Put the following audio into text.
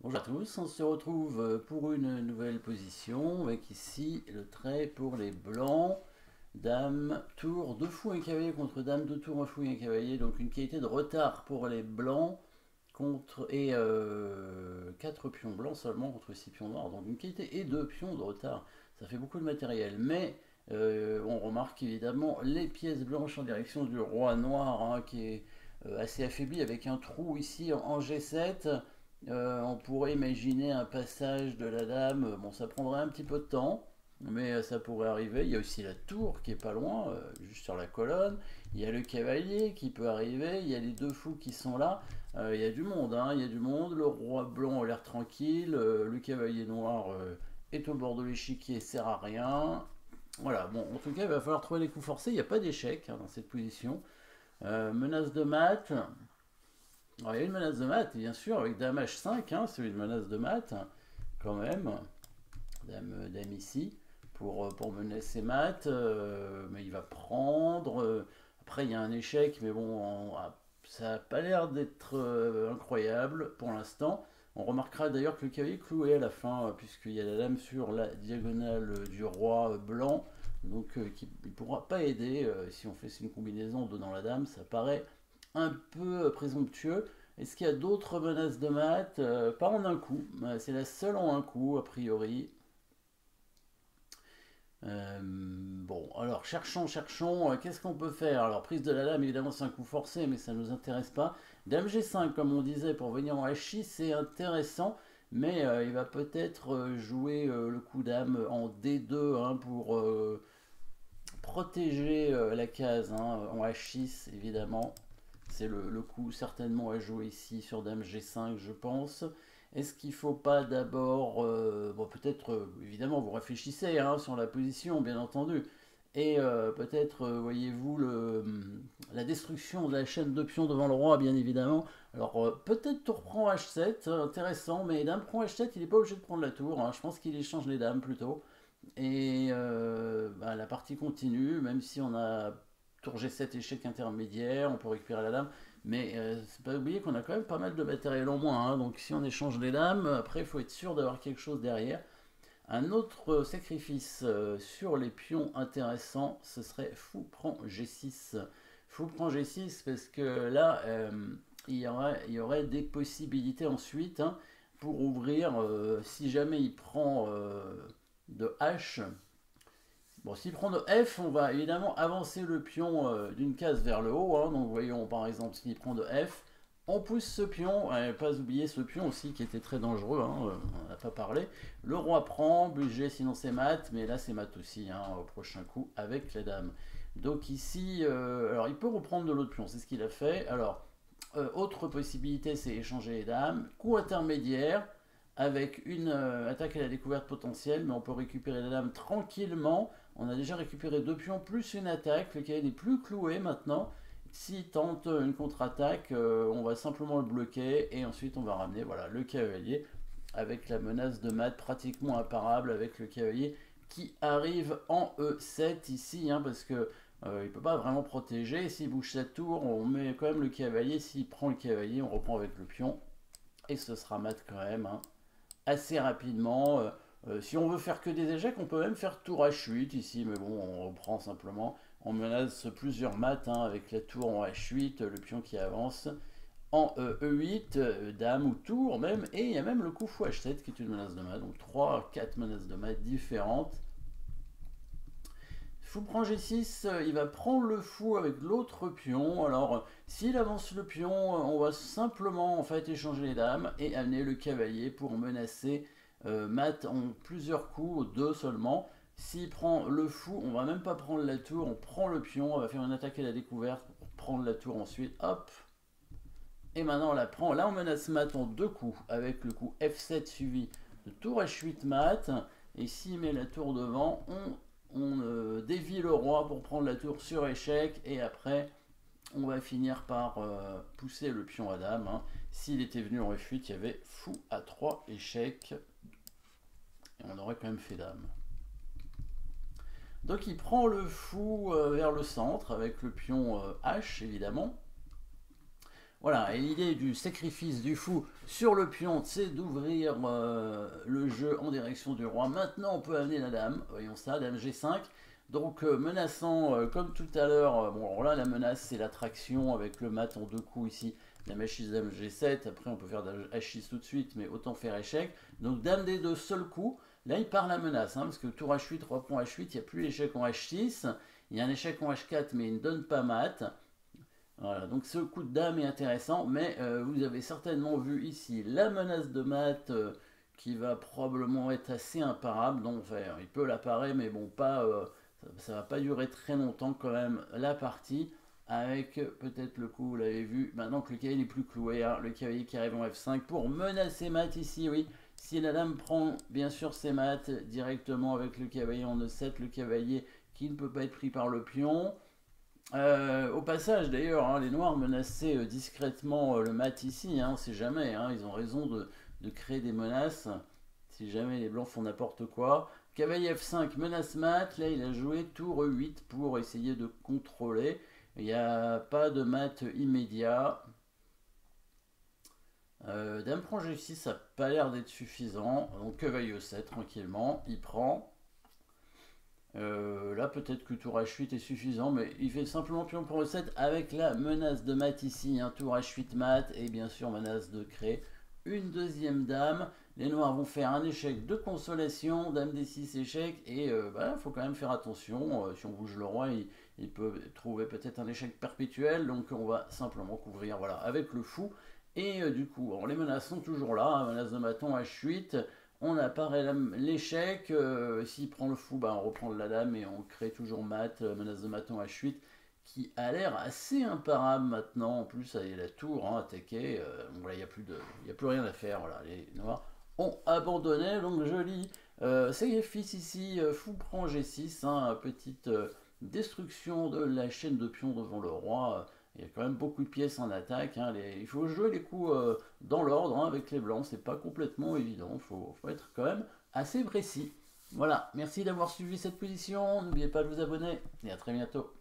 Bonjour à tous, on se retrouve pour une nouvelle position avec ici le trait pour les blancs. Dame, tour, 2 fous, un cavalier contre dame, 2 tours, un fou et un cavalier. Donc une qualité de retard pour les blancs contre et 4 pions blancs seulement contre 6 pions noirs. Donc une qualité et 2 pions de retard. Ça fait beaucoup de matériel. Mais on remarque évidemment les pièces blanches en direction du roi noir hein, qui est assez affaibli avec un trou ici en G7. On pourrait imaginer un passage de la dame. Bon, ça prendrait un petit peu de temps, mais ça pourrait arriver. Il y a aussi la tour qui est pas loin, juste sur la colonne. Il y a le cavalier qui peut arriver. Il y a les 2 fous qui sont là. Il y a du monde, hein, il y a du monde. Le roi blanc a l'air tranquille. Le cavalier noir est au bord de l'échiquier, sert à rien. Voilà, bon, en tout cas, il va falloir trouver les coups forcés. Il n'y a pas d'échec hein, dans cette position. Menace de mat. Alors, il y a une menace de mat, bien sûr, avec dame H5, hein, c'est une menace de mat, quand même. Dame ici, pour menacer mat, mais il va prendre. Après, il y a un échec, mais bon, ça n'a pas l'air d'être incroyable pour l'instant. On remarquera d'ailleurs que le cavalier est cloué à la fin, puisqu'il y a la dame sur la diagonale du roi blanc, donc qui ne pourra pas aider. Si on fait une combinaison donnant la dame, ça paraît un peu présomptueux. Est-ce qu'il y a d'autres menaces de mat? Pas en un coup. C'est la seule en un coup, a priori. Bon, alors cherchons. Qu'est-ce qu'on peut faire? Alors, prise de la dame, évidemment, c'est un coup forcé, mais ça ne nous intéresse pas. Dame G5, comme on disait, pour venir en H6, c'est intéressant, mais il va peut-être jouer le coup dame en D2 hein, pour protéger la case hein, en H6, évidemment. C'est le coup certainement à jouer ici sur Dame G5, je pense. Est-ce qu'il ne faut pas d'abord... bon, peut-être, évidemment, vous réfléchissez hein, sur la position, bien entendu. Et peut-être, voyez-vous, la destruction de la chaîne de pions devant le roi, bien évidemment. Alors, peut-être tour prend H7, intéressant, mais Dame prend H7, il n'est pas obligé de prendre la tour. Hein. Je pense qu'il échange les dames plutôt. Et bah, la partie continue, même si on a tour G7 échec intermédiaire, on peut récupérer la dame. Mais c'est pas oublier qu'on a quand même pas mal de matériel en moins. Hein, donc si on échange les dames, après il faut être sûr d'avoir quelque chose derrière. Un autre sacrifice sur les pions intéressant, ce serait fou prend G6. Fou prend G6 parce que là, il y aurait des possibilités ensuite hein, pour ouvrir, si jamais il prend de H. Bon, s'il prend de F, on va évidemment avancer le pion d'une case vers le haut. Hein. Donc voyons par exemple s'il prend de F, on pousse ce pion, pas oublier ce pion aussi qui était très dangereux, hein, on n'en a pas parlé. Le roi prend, budget sinon c'est mat, mais là c'est mat aussi hein, au prochain coup avec la dame. Donc ici, alors il peut reprendre de l'autre pion, c'est ce qu'il a fait. Alors, autre possibilité c'est échanger les dames. Coup intermédiaire avec une attaque à la découverte potentielle, mais on peut récupérer la dame tranquillement. On a déjà récupéré 2 pions plus une attaque, le cavalier n'est plus cloué maintenant. S'il tente une contre-attaque, on va simplement le bloquer et ensuite on va ramener voilà, le cavalier avec la menace de mat pratiquement imparable avec le cavalier qui arrive en E7 ici hein, parce que il ne peut pas vraiment protéger. S'il bouge sa tour, on met quand même le cavalier. S'il prend le cavalier, on reprend avec le pion et ce sera mat quand même. Hein assez rapidement. Si on veut faire que des échecs, on peut même faire tour H8 ici, mais bon, on reprend simplement. On menace plusieurs mates hein, avec la tour en H8, le pion qui avance en E8, dame ou tour même, et il y a même le coup fou H7 qui est une menace de mat, donc 3-4 menaces de mat différentes. Fou prend G6, il va prendre le fou avec l'autre pion. Alors, s'il avance le pion, on va simplement en fait échanger les dames et amener le cavalier pour menacer mat en plusieurs coups, 2 seulement. S'il prend le fou, on va même pas prendre la tour, on prend le pion, on va faire une attaque à la découverte pour prendre la tour ensuite. Hop. Et maintenant on la prend. Là on menace mat en 2 coups avec le coup F7 suivi de tour H8 mat. Et s'il met la tour devant, on dévie le roi pour prendre la tour sur échec et après on va finir par pousser le pion à dame. Hein. S'il était venu en F8, il y avait fou à 3 échecs et on aurait quand même fait dame. Donc il prend le fou vers le centre avec le pion H évidemment. Voilà, et l'idée du sacrifice du fou sur le pion, c'est d'ouvrir le jeu en direction du roi. Maintenant, on peut amener la dame. Voyons ça, dame G5. Donc, menaçant, comme tout à l'heure, bon, alors là, la menace, c'est l'attraction avec le mat en 2 coups ici. Dame H6, dame G7. Après, on peut faire dame H6 tout de suite, mais autant faire échec. Donc, dame D2, seul coup. Là, il part la menace, parce que tour H8, roi point H8, il n'y a plus l'échec en H6. Il y a un échec en H4, mais il ne donne pas mat. Voilà, donc ce coup de dame est intéressant, mais vous avez certainement vu ici la menace de mat qui va probablement être assez imparable. Donc enfin, il peut l'apparaître, mais bon, pas, ça va pas durer très longtemps quand même la partie. Avec peut-être le coup, vous l'avez vu, maintenant que le cavalier n'est plus cloué, hein, le cavalier qui arrive en F5 pour menacer mat ici, oui. Si la dame prend bien sûr ses maths directement avec le cavalier en E7, le cavalier qui ne peut pas être pris par le pion. Au passage, d'ailleurs, hein, les noirs menaçaient discrètement le mat ici, hein, on ne sait jamais, hein, ils ont raison de créer des menaces, si jamais les blancs font n'importe quoi. Cavalier F5, menace mat, là il a joué tour E8 pour essayer de contrôler, il n'y a pas de mat immédiat. Dame prend G6, ça n'a pas l'air d'être suffisant, donc cavalier E7 tranquillement, il prend. Là, peut-être que tour H8 est suffisant, mais il fait simplement pion pour E7 avec la menace de mat ici, un tour H8 mat et bien sûr menace de créer une deuxième dame. Les noirs vont faire un échec de consolation, dame D6 échec, et il faut quand même faire attention. Si on bouge le roi, il peut trouver peut-être un échec perpétuel, donc on va simplement couvrir voilà, avec le fou. Et du coup, les menaces sont toujours là, hein, menace de maton H8. On apparaît l'échec, s'il prend le fou, on reprend la dame et on crée toujours mat, menace de maton H8, qui a l'air assez imparable maintenant. En plus, il y a la tour hein, attaquée, voilà, il n'y a plus rien à faire. Voilà, les noirs ont abandonné, donc je lis sacrifice ici, fou prend G6, hein, petite destruction de la chaîne de pions devant le roi. Il y a quand même beaucoup de pièces en attaque. Hein, il faut jouer les coups dans l'ordre hein, avec les blancs. C'est pas complètement évident. Il faut être quand même assez précis. Voilà. Merci d'avoir suivi cette position. N'oubliez pas de vous abonner et à très bientôt.